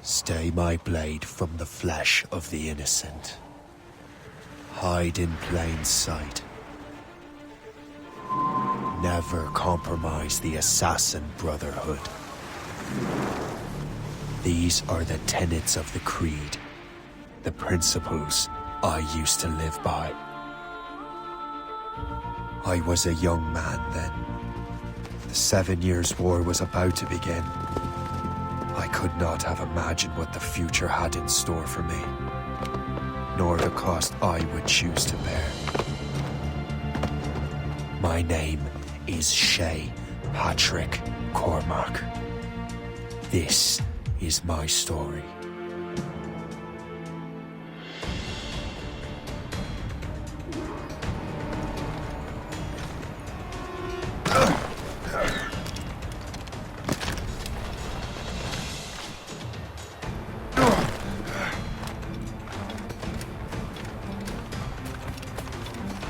Stay my blade from the flesh of the innocent. Hide in plain sight. Never compromise the assassin brotherhood. These are the tenets of the creed, the principles I used to live by. I was a young man then. The 7 Years' War was about to begin. I could not have imagined what the future had in store for me, nor the cost I would choose to bear. My name is Shay Patrick Cormac. This is my story.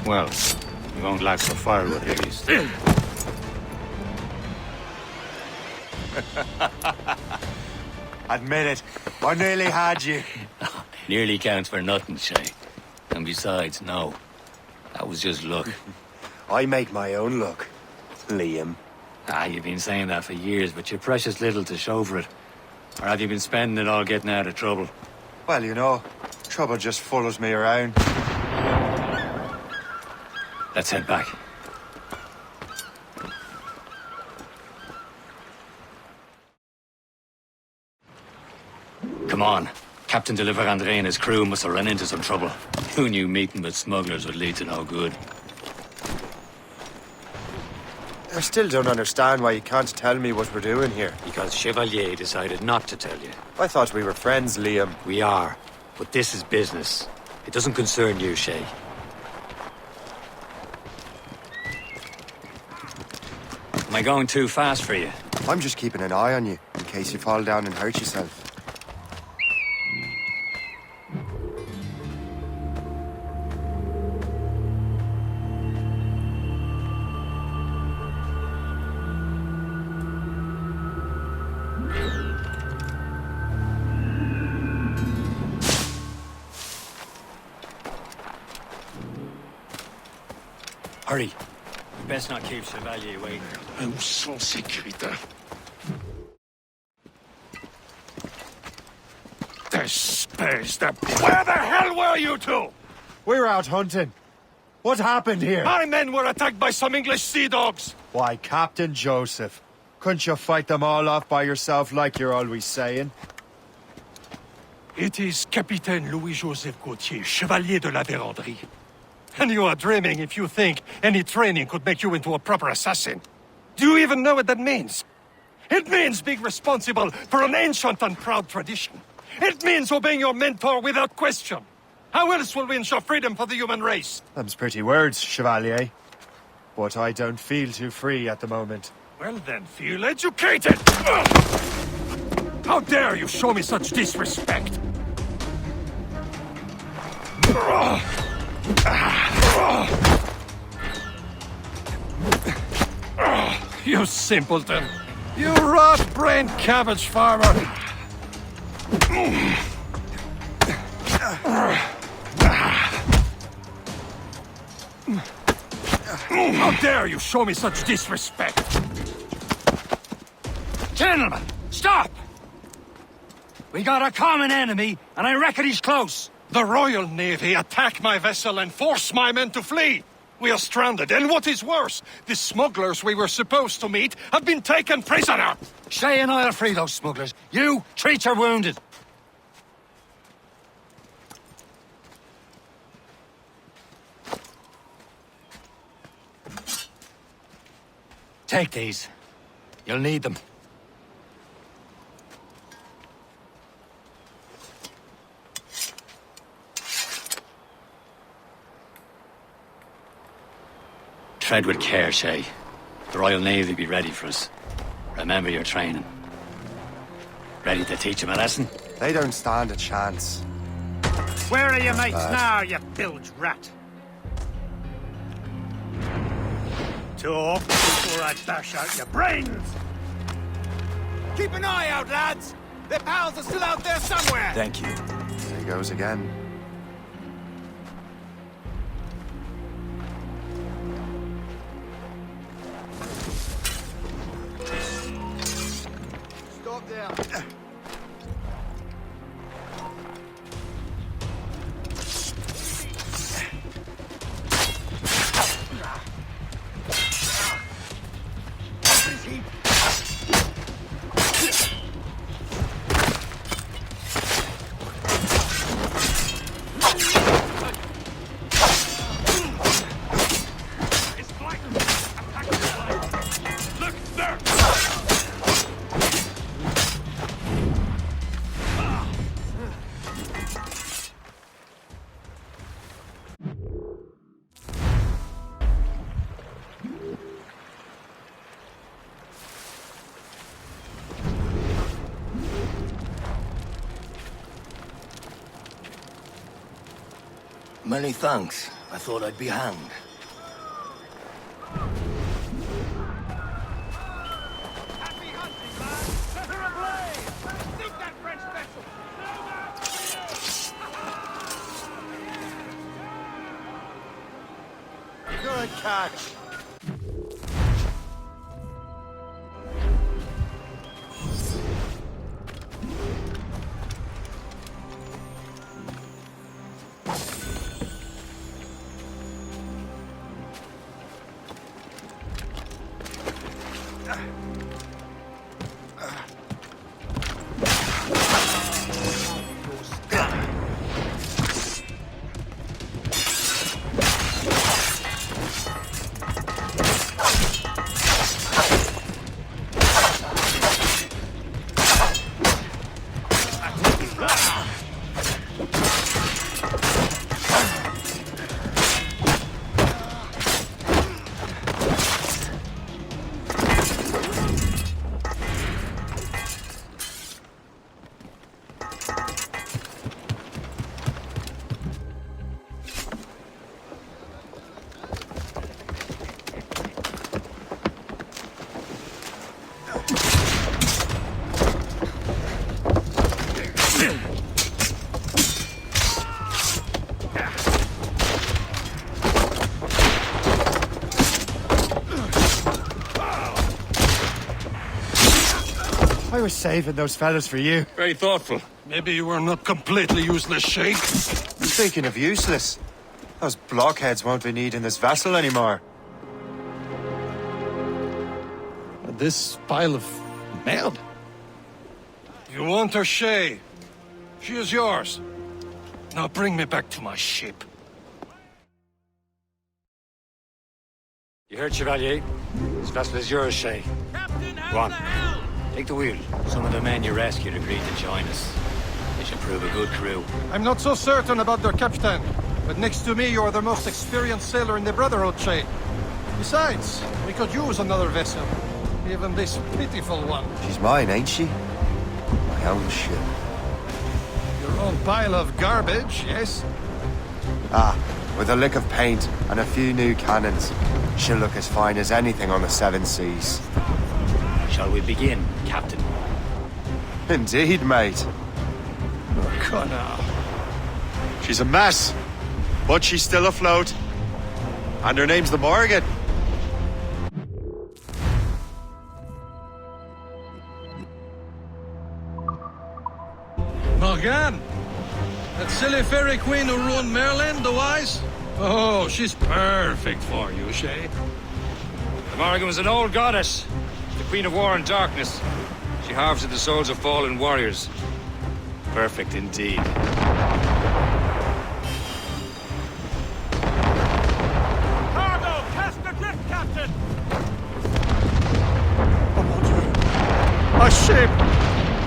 Well, you won't lack for firewood at least. Admit it, I nearly had you. Nearly counts for nothing, Shay. And besides, no. That was just luck. I make my own luck, Liam. You've been saying that for years, but you're precious little to show for it. Or have you been spending it all getting out of trouble? Well, you know, trouble just follows me around. Let's head back. Come on. Captain de Andre and his crew must have run into some trouble. Who knew meeting with smugglers would lead to no good? I still don't understand why you can't tell me what we're doing here. Because Chevalier decided not to tell you. I thought we were friends, Liam. We are. But this is business. It doesn't concern you, Shay. Am I going too fast for you? I'm just keeping an eye on you, in case you fall down and hurt yourself. Hurry. You best not keep Chevalier waiting. Où sont sécuritaires? Despise the... Where the hell were you two? We're out hunting. What happened here? My men were attacked by some English sea dogs. Why, Captain Joseph. Couldn't you fight them all off by yourself like you're always saying? It is Capitaine Louis-Joseph Gauthier, Chevalier de la Vérendrye. And you are dreaming if you think any training could make you into a proper assassin. Do you even know what that means? It means being responsible for an ancient and proud tradition. It means obeying your mentor without question. How else will we ensure freedom for the human race? Them's pretty words, Chevalier. But I don't feel too free at the moment. Well then, feel educated! How dare you show me such disrespect? You simpleton! You rat-brained cabbage farmer! How dare you show me such disrespect! Gentlemen, stop! We got a common enemy, and I reckon he's close. The Royal Navy attack my vessel and force my men to flee! We are stranded, and what is worse, the smugglers we were supposed to meet have been taken prisoner! Shay and I'll free those smugglers. You, treat your wounded. Take these. You'll need them. Tread with care, Shay. The Royal Navy be ready for us. Remember your training. Ready to teach them a lesson? They don't stand a chance. Where are your mates now, you bilge rat? Talk before I bash out your brains! Keep an eye out, lads! Their pals are still out there somewhere! Thank you. There he goes again. Stop there. Many thanks. I thought I'd be hanged. Happy hunting, man! Set her ablaze! Sink that French vessel! Good catch. I was saving those fellas for you. Very thoughtful. Maybe you were not completely useless, Shay. Speaking of useless, those blockheads won't be needing this vessel anymore. This pile of mail? You want her, Shay? She is yours. Now bring me back to my ship. You heard, Chevalier? This vessel is yours, Shay. Captain, Go on. how the hell? Take the wheel. Some of the men you rescued agreed to join us. They should prove a good crew. I'm not so certain about their captain, but next to me, you're the most experienced sailor in the Brotherhood, Shay. Besides, we could use another vessel. Even this pitiful one. She's mine, ain't she? My own ship. Your own pile of garbage, yes? Ah, with a lick of paint and a few new cannons, she'll look as fine as anything on the Seven Seas. Shall we begin, Captain? Indeed, mate. Connor. She's a mess, but she's still afloat. And her name's the Morgan. Morgan? That silly fairy queen who ruined Merlin, the wise? Oh, she's perfect for you, Shay. The Morrigan was an old goddess, the Queen of War and Darkness. She harvested the souls of fallen warriors. Perfect indeed. Cargo! Cast adrift, Captain! A ship!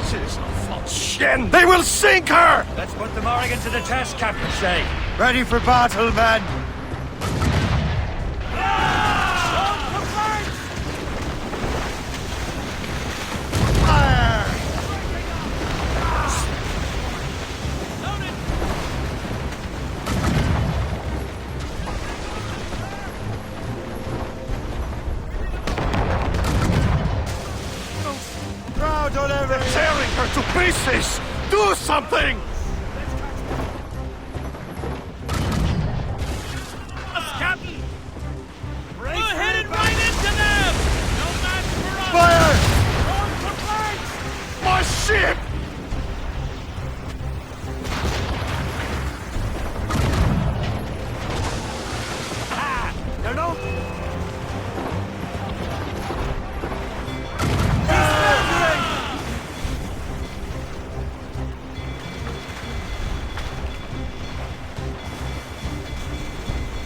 She's a false shin! They will sink her! Let's put the Morrigan to the test, Captain Shay. Ready for battle, men! They're tearing her to pieces! Do something! Captain! We're headed right into them! No match for us! Fire! On for flanks! My ship! They're no...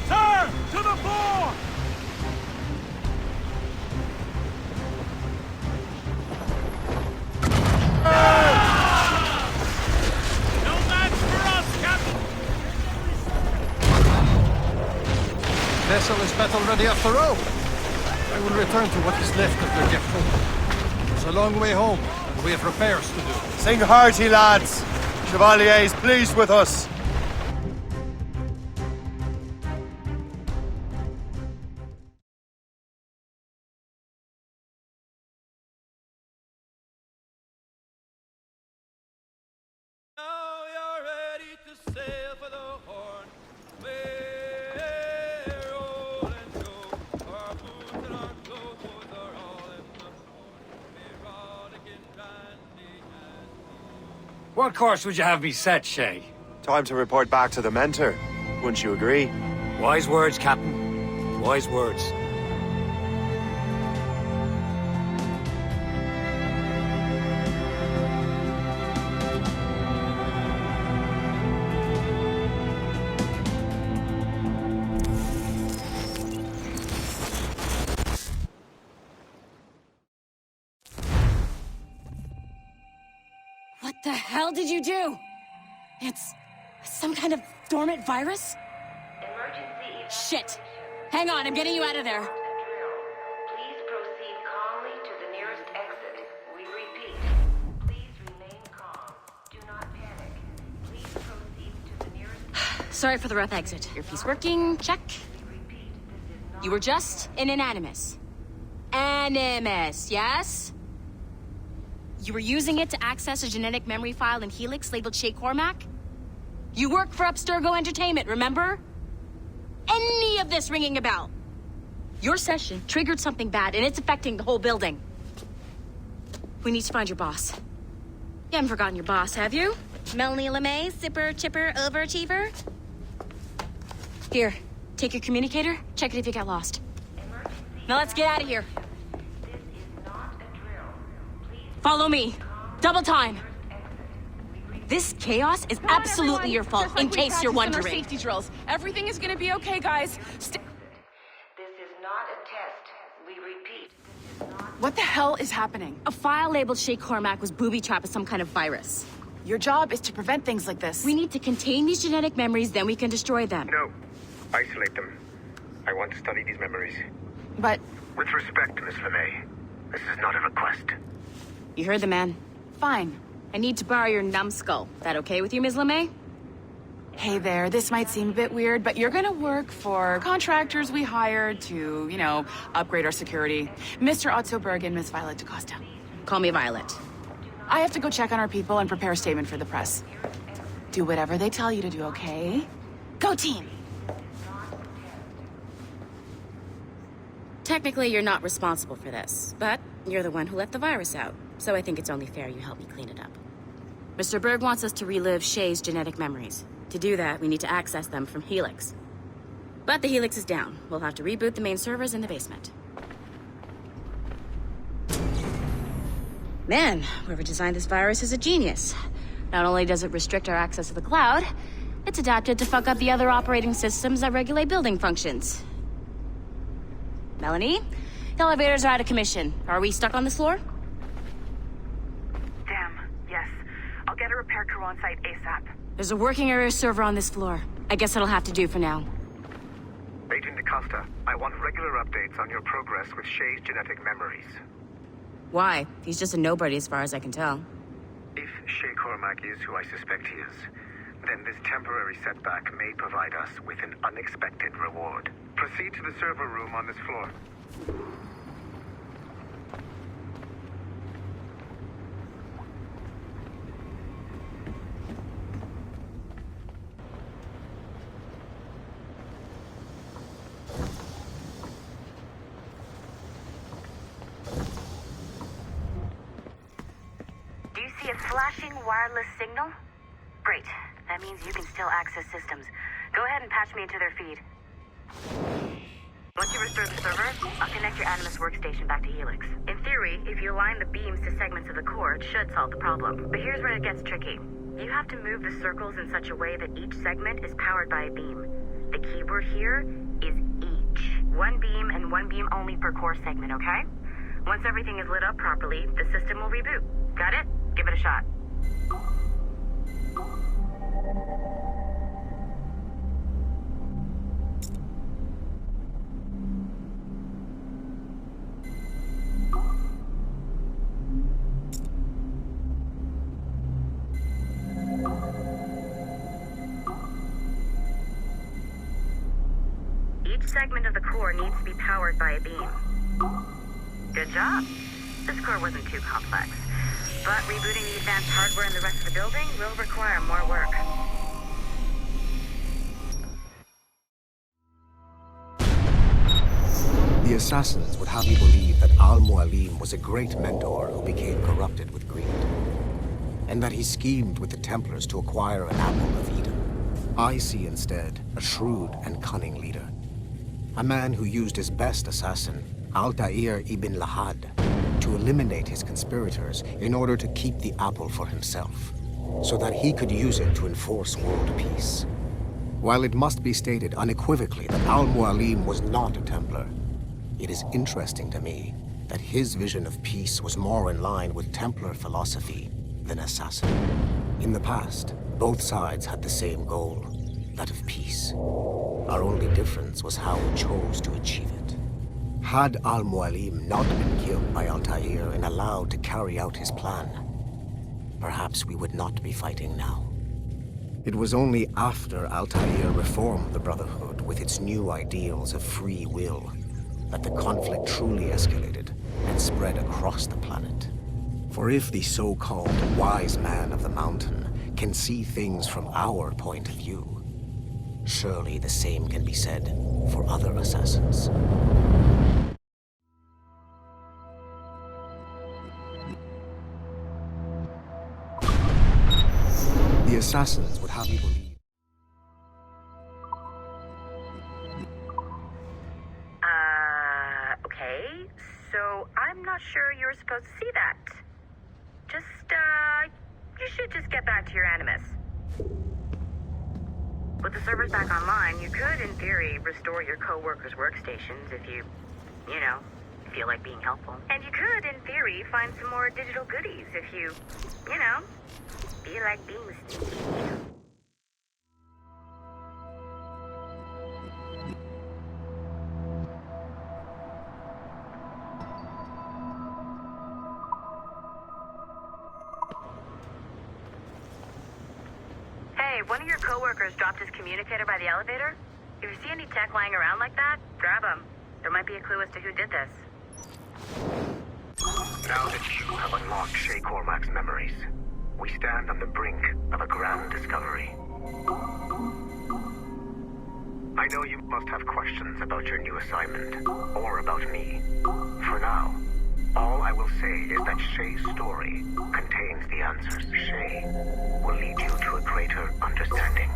Sir! To the fore! No match for us, Captain! Vessel is battle ready after all. I will return to what is left of the depot. It's a long way home, and we have repairs to do. Sing hearty, lads. Chevalier is pleased with us. Now you're ready to sail for the Horn. We're rolling show. Our boots and our clothes are all in the morn. We're rollicking brandy and What course would you have me set, Shay? Time to report back to the mentor. Wouldn't you agree? Wise words, Captain. Wise words. What the hell did you do? It's some kind of dormant virus? Shit. Hang on, I'm getting you out of there. Please proceed calmly to the nearest exit. We repeat, please remain calm. Do not panic. Please proceed to the nearest Sorry for the rough exit. Earpiece working, check. repeat. This is not You were just in an animus. Animus, yes? You were using it to access a genetic memory file in Helix labeled Shay Cormac? You work for Abstergo Entertainment, remember? Any of this ringing a bell? Your session triggered something bad, and it's affecting the whole building. We need to find your boss. You haven't forgotten your boss, have you? Melanie LeMay, zipper, chipper, overachiever? Here, take your communicator, check it if you got lost. Now let's get out of here. This is not a drill. Please Follow me. Double time. exit. This chaos is absolutely your fault, in case you're wondering. Safety drills. Everything is gonna be okay, guys. This is not a test. We repeat. This is not What the hell is happening? A file labeled Shay Cormac was booby-trapped with some kind of virus. Your job is to prevent things like this. We need to contain these genetic memories, then we can destroy them. No. Isolate them. I want to study these memories. But With respect, Miss LeMay, this is not a request. You heard the man. fine. I need to borrow your numbskull. That okay with you, Ms. LeMay? Hey there, this might seem a bit weird, but you're gonna work for contractors we hired to, upgrade our security. Mr. Otto Berg and Miss Violet DaCosta. Call me Violet. I have to go check on our people and prepare a statement for the press. Do whatever they tell you to do, okay? Go team! Technically, you're not responsible for this, but you're the one who let the virus out, so I think it's only fair you help me clean it up. Mr. Berg wants us to relive Shay's genetic memories. To do that, we need to access them from Helix. But the Helix is down. We'll have to reboot the main servers in the basement. Man, whoever designed this virus is a genius. Not only does it restrict our access to the cloud, it's adapted to fuck up the other operating systems that regulate building functions. Melanie? The elevators are out of commission. Are we stuck on this floor? Damn, yes. I'll get a repair crew on site ASAP. There's a working area server on this floor. I guess that'll have to do for now. Agent DaCosta, I want regular updates on your progress with Shay's genetic memories. Why? He's just a nobody as far as I can tell. If Shay Cormac is who I suspect he is, then this temporary setback may provide us with an unexpected reward. Proceed to the server room on this floor. See a flashing wireless signal? Great. That means you can still access systems. Go ahead and patch me into their feed. Once you restore the server, I'll connect your Animus workstation back to Helix. In theory, if you align the beams to segments of the core, it should solve the problem. But here's where it gets tricky. You have to move the circles in such a way that each segment is powered by a beam. The keyword here is each. One beam and one beam only per core segment, okay? Once everything is lit up properly, the system will reboot. Got it? Give it a shot. Each segment of the core needs to be powered by a beam. Good job. This core wasn't too complex, but rebooting the advanced hardware in the rest of the building will require more work. The assassins would have you believe that Al-Mualim was a great mentor who became corrupted with greed, and that he schemed with the Templars to acquire an apple of Eden. I see instead a shrewd and cunning leader, a man who used his best assassin, Altair ibn Lahad, to eliminate his conspirators in order to keep the apple for himself, so that he could use it to enforce world peace. While it must be stated unequivocally that Al-Mualim was not a Templar, it is interesting to me that his vision of peace was more in line with Templar philosophy than assassin. In the past, both sides had the same goal, that of peace. Our only difference was how we chose to achieve it. Had Al-Mualim not been killed by Altair and allowed to carry out his plan, perhaps we would not be fighting now. It was only after Altair reformed the Brotherhood with its new ideals of free will that the conflict truly escalated and spread across the planet. For if the so-called wise man of the mountain can see things from our point of view, surely the same can be said for other assassins. The assassins would have you believe. Okay, so I'm not sure you were supposed to see that. You should just get back to your Animus. With the servers back online, you could, in theory, restore your co-workers' workstations if you feel like being helpful. And you could, in theory, find some more digital goodies if you feel like being sneaky. Hey, one of your coworkers dropped his communicator by the elevator. If you see any tech lying around like that, grab them. There might be a clue as to who did this. Now that you have unlocked Shay Cormac's memories, we stand on the brink of a grand discovery. I know you must have questions about your new assignment, or about me. For now, all I will say is that Shay's story contains the answers. Shay will lead you to a greater understanding.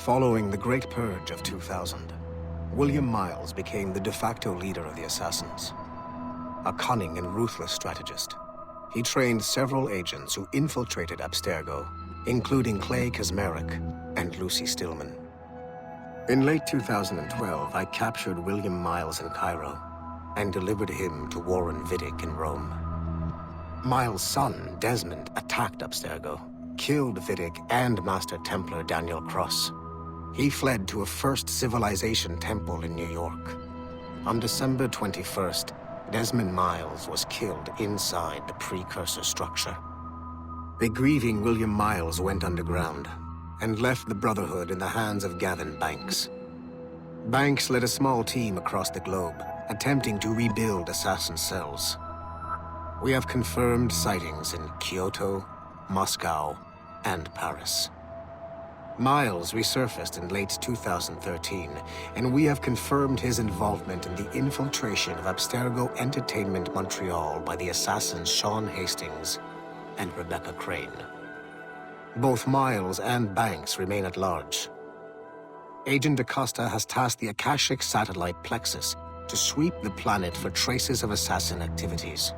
Following the Great Purge of 2000, William Miles became the de facto leader of the Assassins. A cunning and ruthless strategist, he trained several agents who infiltrated Abstergo, including Clay Kazmarek and Lucy Stillman. In late 2012, I captured William Miles in Cairo and delivered him to Warren Vidic in Rome. Miles' son, Desmond, attacked Abstergo, killed Vidic and Master Templar Daniel Cross. He fled to a First Civilization temple in New York. On December 21st, Desmond Miles was killed inside the precursor structure. The grieving William Miles went underground and left the Brotherhood in the hands of Gavin Banks. Banks led a small team across the globe, attempting to rebuild assassin cells. We have confirmed sightings in Kyoto, Moscow, and Paris. Miles resurfaced in late 2013, and we have confirmed his involvement in the infiltration of Abstergo Entertainment Montreal by the assassins Sean Hastings and Rebecca Crane. Both Miles and Banks remain at large. Agent Acosta has tasked the Akashic satellite Plexus to sweep the planet for traces of assassin activities.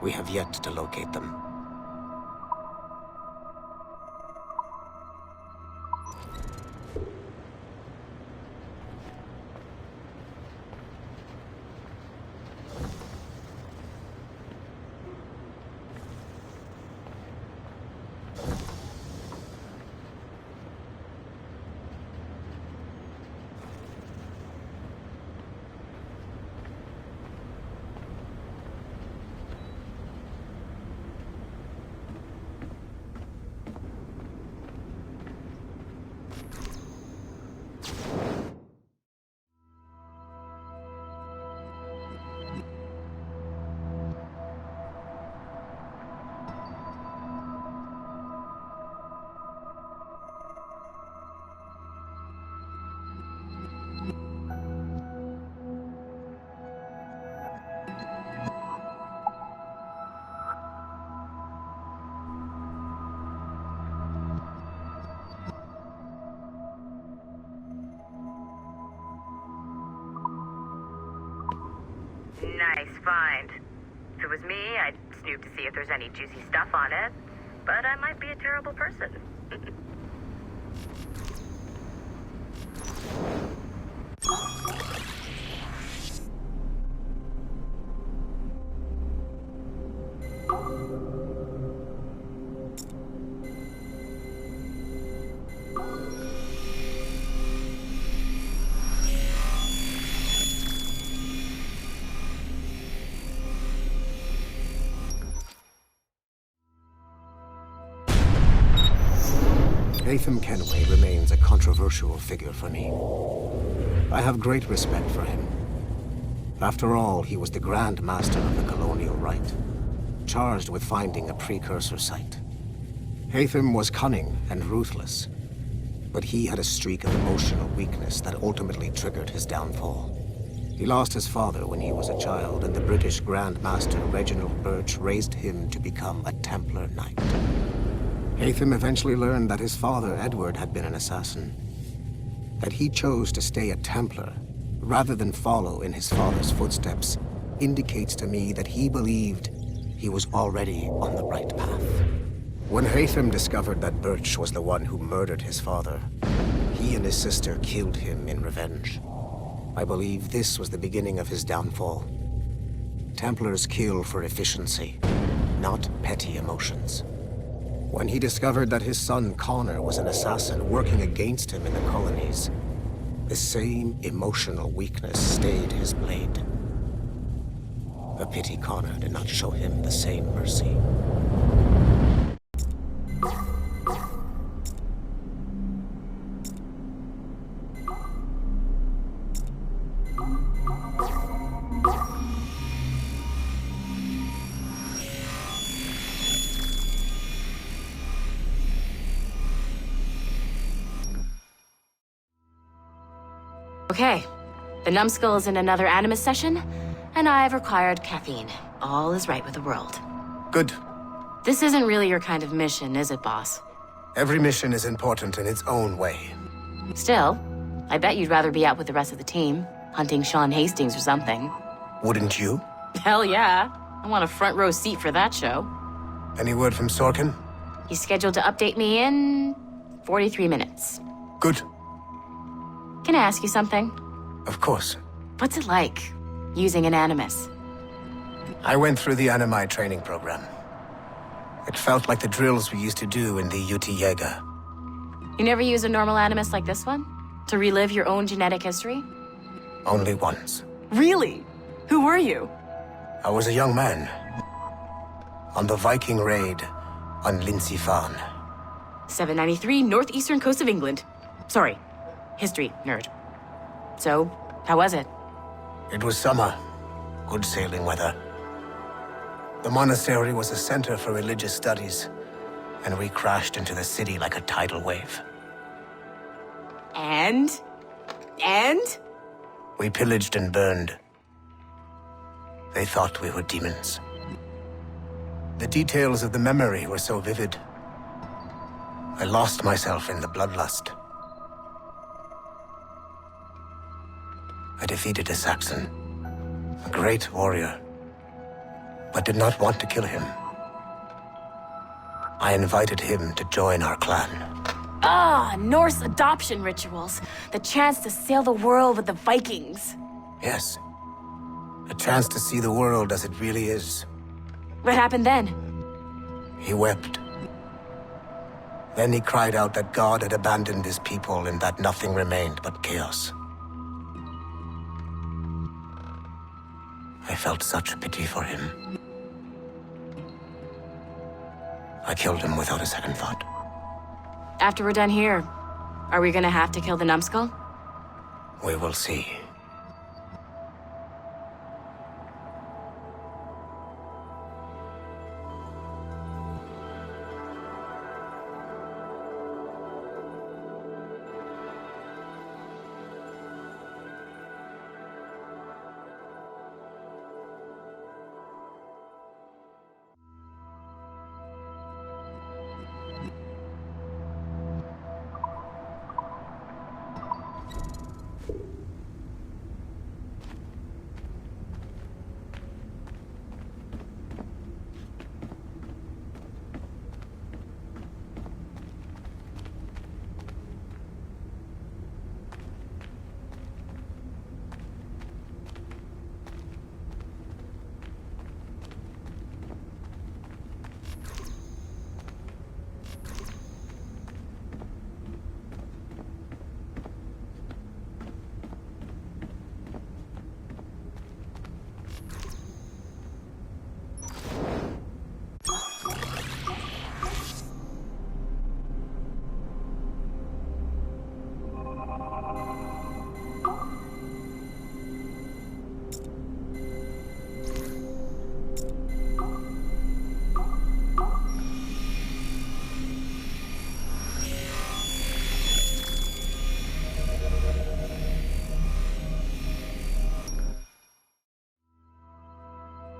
We have yet to locate them. Nice find. If it was me, I'd snoop to see if there's any juicy stuff on it. But I might be a terrible person. Haytham Kenway remains a controversial figure for me. I have great respect for him. After all, he was the Grand Master of the Colonial Rite, charged with finding a precursor site. Haytham was cunning and ruthless, but he had a streak of emotional weakness that ultimately triggered his downfall. He lost his father when he was a child, and the British Grand Master Reginald Birch raised him to become a Templar Knight. Haytham eventually learned that his father, Edward, had been an assassin. That he chose to stay a Templar, rather than follow in his father's footsteps, indicates to me that he believed he was already on the right path. When Haytham discovered that Birch was the one who murdered his father, he and his sister killed him in revenge. I believe this was the beginning of his downfall. Templars kill for efficiency, not petty emotions. When he discovered that his son Connor was an assassin working against him in the colonies, the same emotional weakness stayed his blade. A pity Connor did not show him the same mercy. Okay, the numbskull is in another Animus session, and I've required caffeine. All is right with the world. Good. This isn't really your kind of mission, is it, boss? Every mission is important in its own way. Still, I bet you'd rather be out with the rest of the team, hunting Sean Hastings or something. Wouldn't you? Hell yeah. I want a front row seat for that show. Any word from Sorkin? He's scheduled to update me in 43 minutes. Good. Can I ask you something? Of course. What's it like, using an Animus? I went through the Animai training program. It felt like the drills we used to do in the UT Jaeger. You never use a normal Animus like this one? To relive your own genetic history? Only once. Really? Who were you? I was a young man. On the Viking raid on Lindsey Farn. 793, northeastern coast of England. Sorry, history nerd. So, how was it? It was summer. Good sailing weather. The monastery was a center for religious studies, and we crashed into the city like a tidal wave. And? We pillaged and burned. They thought we were demons. The details of the memory were so vivid. I lost myself in the bloodlust. I defeated a Saxon, a great warrior, but did not want to kill him. I invited him to join our clan. Ah, Norse adoption rituals. The chance to sail the world with the Vikings. Yes. A chance to see the world as it really is. What happened then? He wept. Then he cried out that God had abandoned his people and that nothing remained but chaos. I felt such pity for him. I killed him without a second thought. After we're done here, are we gonna have to kill the numbskull? We will see.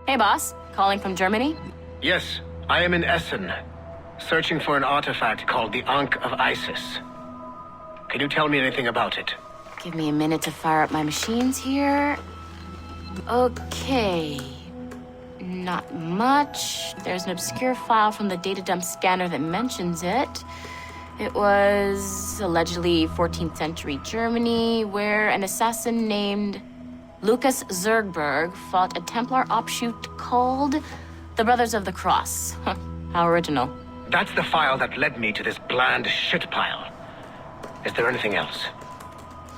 Hey, boss. Calling from Germany? Yes, I am in Essen, searching for an artifact called the Ankh of Isis. Can you tell me anything about it? Give me a minute to fire up my machines here. Okay. Not much. There's an obscure file from the data dump scanner that mentions it. It was allegedly 14th century Germany, where an assassin named Lucas Zergberg fought a Templar offshoot called the Brothers of the Cross. How original. That's the file that led me to this bland shit pile. Is there anything else?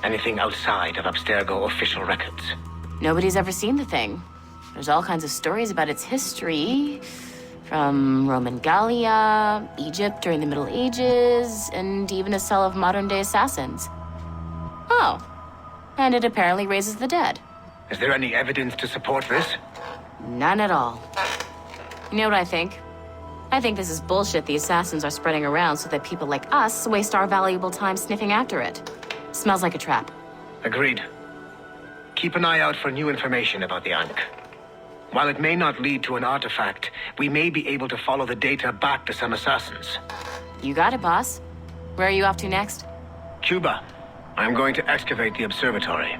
Anything outside of Abstergo official records? Nobody's ever seen the thing. There's all kinds of stories about its history, from Roman Gallia, Egypt during the Middle Ages, and even a cell of modern-day assassins. Oh, and it apparently raises the dead. Is there any evidence to support this? None at all. You know what I think? I think this is bullshit the assassins are spreading around so that people like us waste our valuable time sniffing after it. Smells like a trap. Agreed. Keep an eye out for new information about the Ankh. While it may not lead to an artifact, we may be able to follow the data back to some assassins. You got it, boss. Where are you off to next? Cuba. I'm going to excavate the observatory.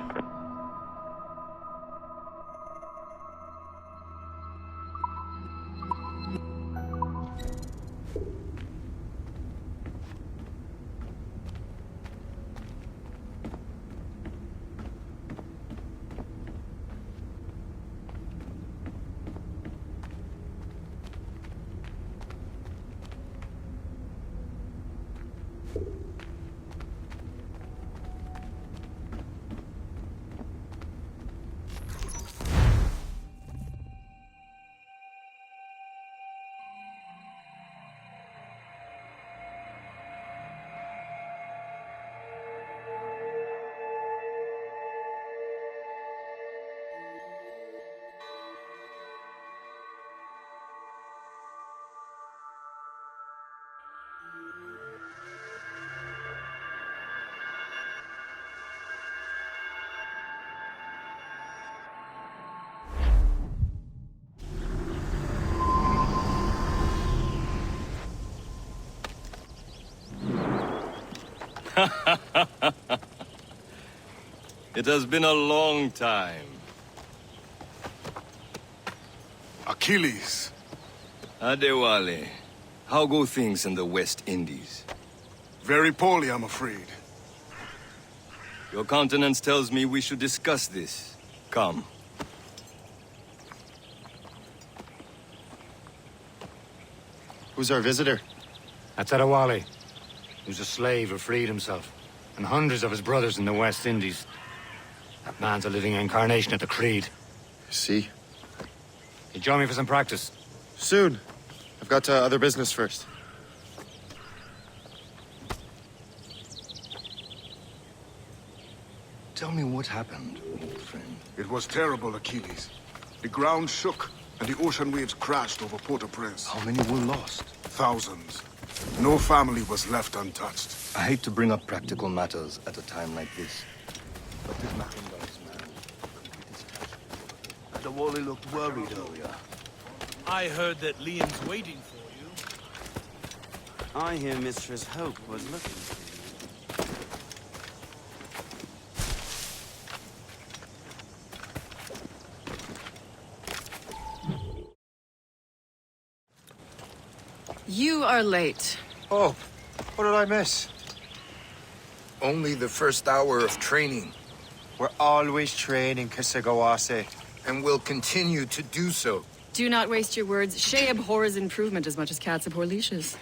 It has been a long time. Achilles. Adewale, how go things in the West Indies? Very poorly, I'm afraid. Your countenance tells me we should discuss this. Come. Who's our visitor? That's Adewale, who's a slave who freed himself, and hundreds of his brothers in the West Indies. That man's a living incarnation of the Creed. See? You join me for some practice? Soon. I've got other business first. Tell me what happened, old friend. It was terrible, Achilles. The ground shook, and the ocean waves crashed over Port-au-Prince. How many were lost? Thousands. No family was left untouched. I hate to bring up practical matters at a time like this, but this merchandise man... Adewale looked worried earlier. I heard that Liam's waiting for you. I hear Mistress Hope was looking for you. You are late. Oh, what did I miss? Only the first hour of training. We're always training, Kisagawase. And will continue to do so. Do not waste your words. Shay abhors improvement as much as cats abhor leashes.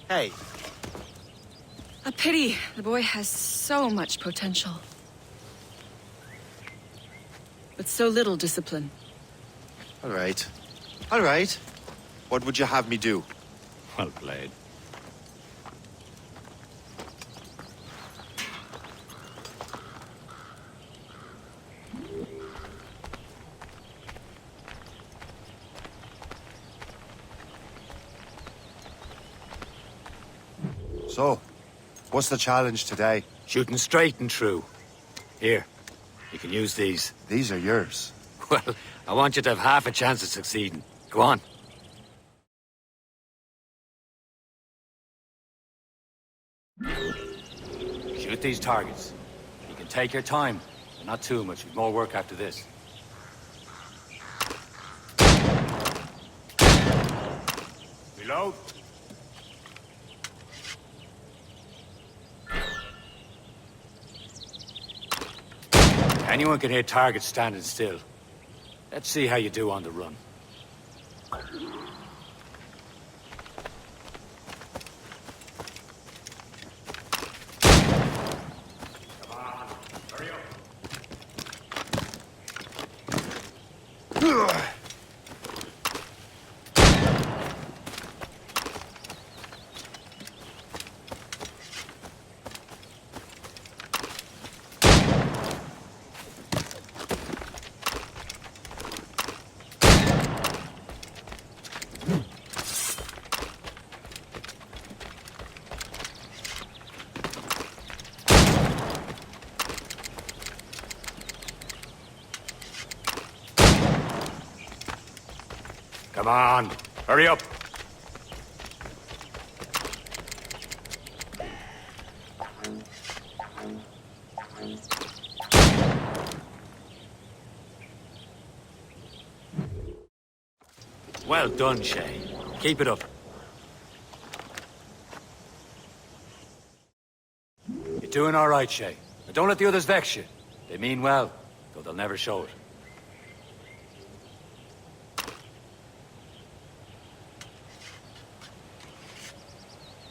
Hey. A pity. The boy has so much potential. But so little discipline. All right. All right. What would you have me do? Well played. So, what's the challenge today? Shooting straight and true. Here, you can use these. These are yours. Well, I want you to have half a chance of succeeding. Go on. Shoot these targets. You can take your time, but not too much. We've more work after this. Reload. Anyone can hit targets standing still. Let's see how you do on the run. Come on, hurry up. Well done, Shay. Keep it up. You're doing all right, Shay. But don't let the others vex you. They mean well, though they'll never show it.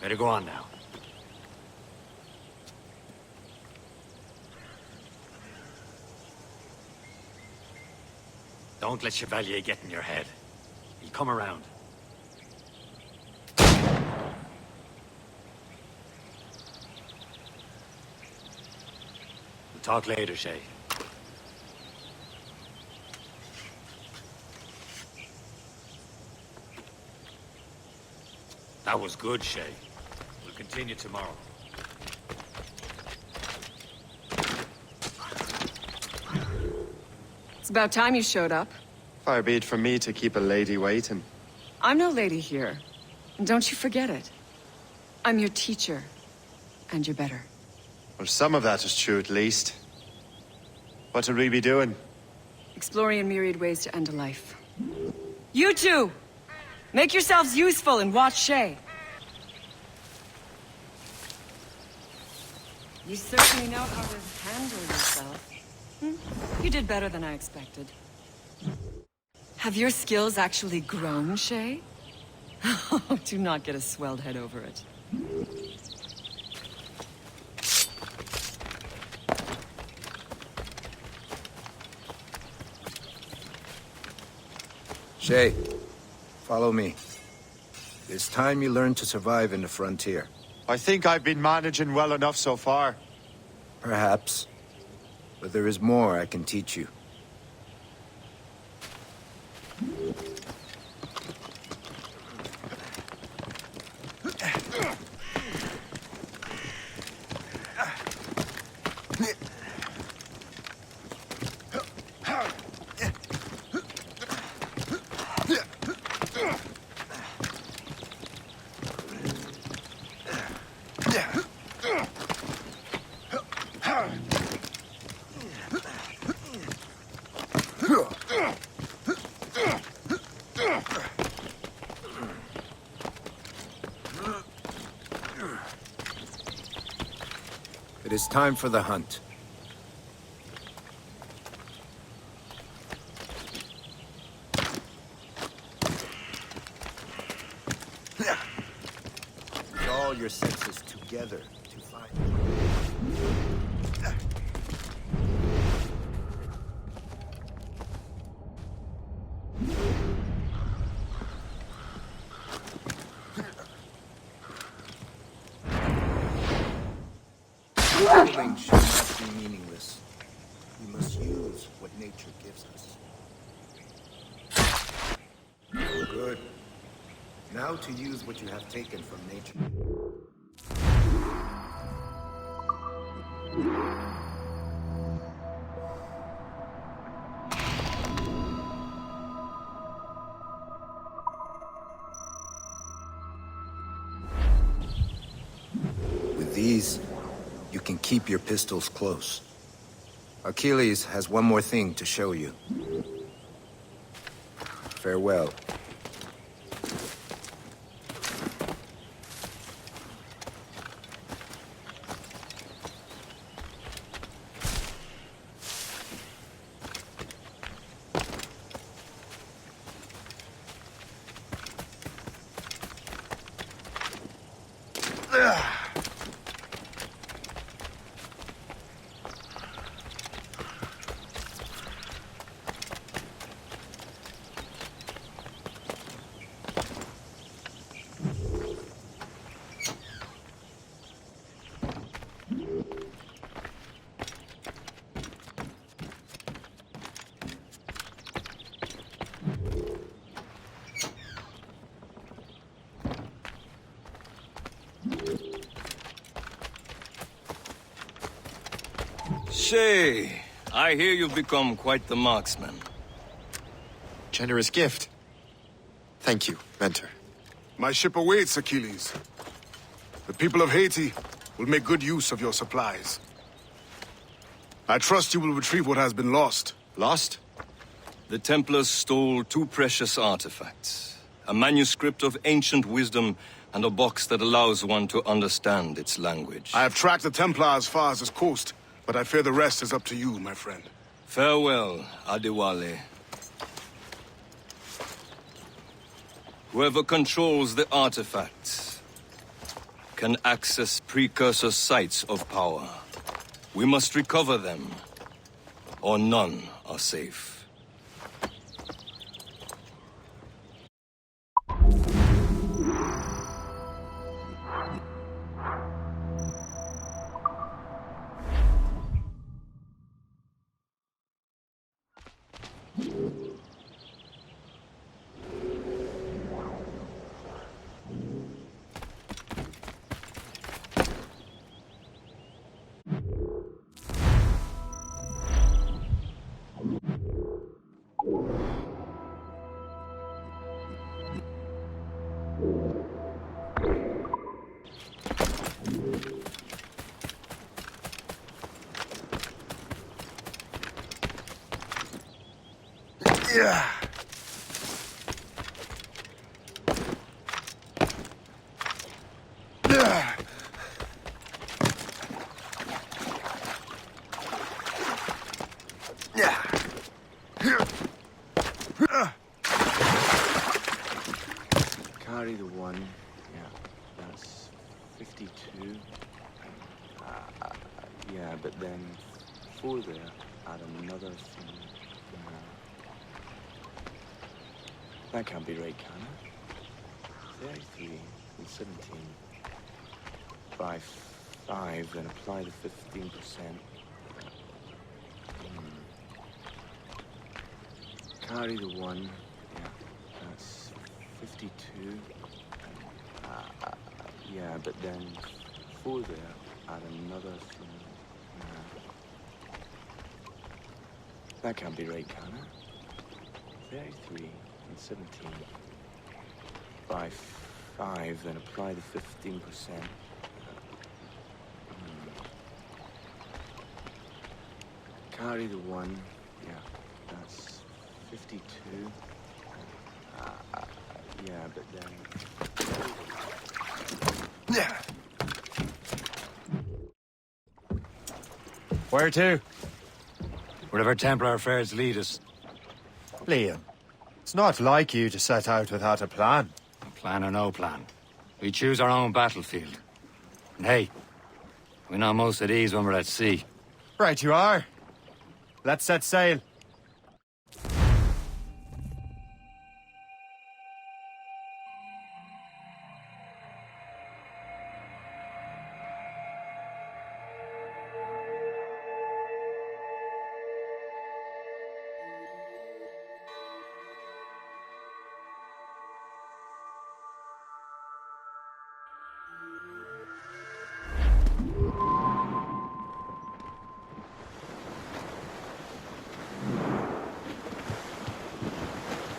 Better go on now. Don't let Chevalier get in your head. He'll come around. We'll talk later, Shay. That was good, Shay. We'll continue tomorrow. It's about time you showed up. Far be it from me to keep a lady waiting. I'm no lady here. And don't you forget it. I'm your teacher. And you're better. Well, some of that is true, at least. What would we be doing? Exploring a myriad ways to end a life. You two! Make yourselves useful and watch Shay. You certainly know how to handle yourself. You did better than I expected. Have your skills actually grown, Shay? Oh, do not get a swelled head over it. Shay, follow me. It's time you learn to survive in the frontier. I think I've been managing well enough so far. Perhaps. But there is more I can teach you. It is time for the hunt. Use all your senses together to find. Killing should not be meaningless. We must use what nature gives us. Good. Now to use what you have taken from nature. With these, you can keep your pistols close. Achilles has one more thing to show you. Farewell. Shay, I hear you've become quite the marksman. Generous gift. Thank you, Mentor. My ship awaits, Achilles. The people of Haiti will make good use of your supplies. I trust you will retrieve what has been lost. Lost? The Templars stole 2 precious artifacts. A manuscript of ancient wisdom and a box that allows one to understand its language. I have tracked the Templar as far as this coast, but I fear the rest is up to you, my friend. Farewell, Adewale. Whoever controls the artifacts can access precursor sites of power. We must recover them, or none are safe. Yeah. Carry the 1. Yeah, that's 52. Yeah, but then 4 there, add another thing. That can't be right, can it? 33 and 17. By 5, then apply the 15%. Carry the 1. Yeah, that's 52. Yeah, but then 4 there, add another thing. That can't be right, can it? 33 and 17. By 5, then apply the 15%. Carry the 1. Yeah, that's 52. Yeah, but then... Yeah. Where to? Wherever Templar affairs lead us. Liam, it's not like you to set out without a plan. Plan or no plan. We choose our own battlefield. And hey, we're not most at ease when we're at sea. Right you are. Let's set sail.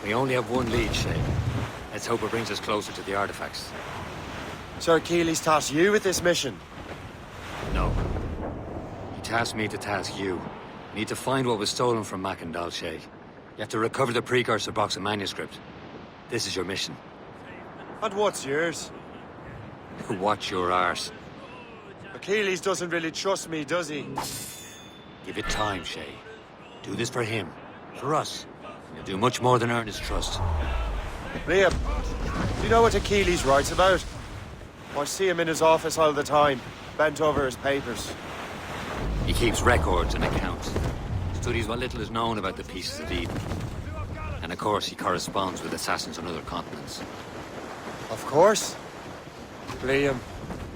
We only have 1 lead, Shay. Let's hope it brings us closer to the artifacts. Sir Keeley's tasked you with this mission. No. He tasked me to task you. We need to find what was stolen from Mackandal, Shay. You have to recover the precursor box of manuscript. This is your mission. And what's yours? Watch your arse. Achilles doesn't really trust me, does he? Give it time, Shay. Do this for him. For us. You'll do much more than earn his trust. Liam, do you know what Achilles writes about? I see him in his office all the time, bent over his papers. He keeps records and accounts. Studies what little is known about the pieces of Eden. And of course, he corresponds with assassins on other continents. Of course. Liam,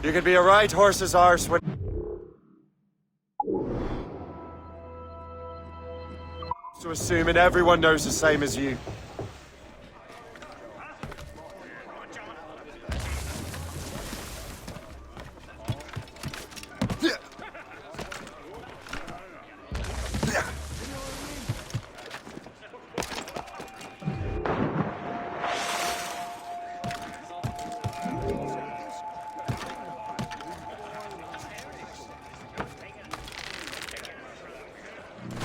you could be a right horse's arse when... So assuming everyone knows the same as you.